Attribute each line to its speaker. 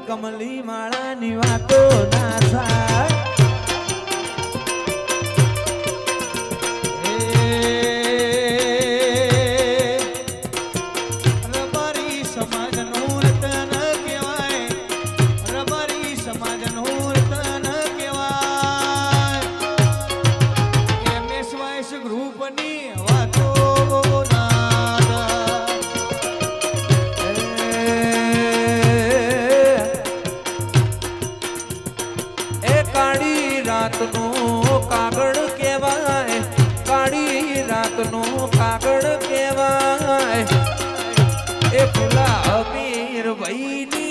Speaker 1: કમલી માળાની વાતો ના થાય
Speaker 2: રબારી સમાજનું રતન કહેવાય રબારી સમાજનું રતન કહેવાય MS વાઇસ ગ્રુપની વાતો
Speaker 1: રાતનો કાગળ કહેવાય કાળી રાતનો કાગળ કહેવાય એ ફૂલા અમીર ભાઈની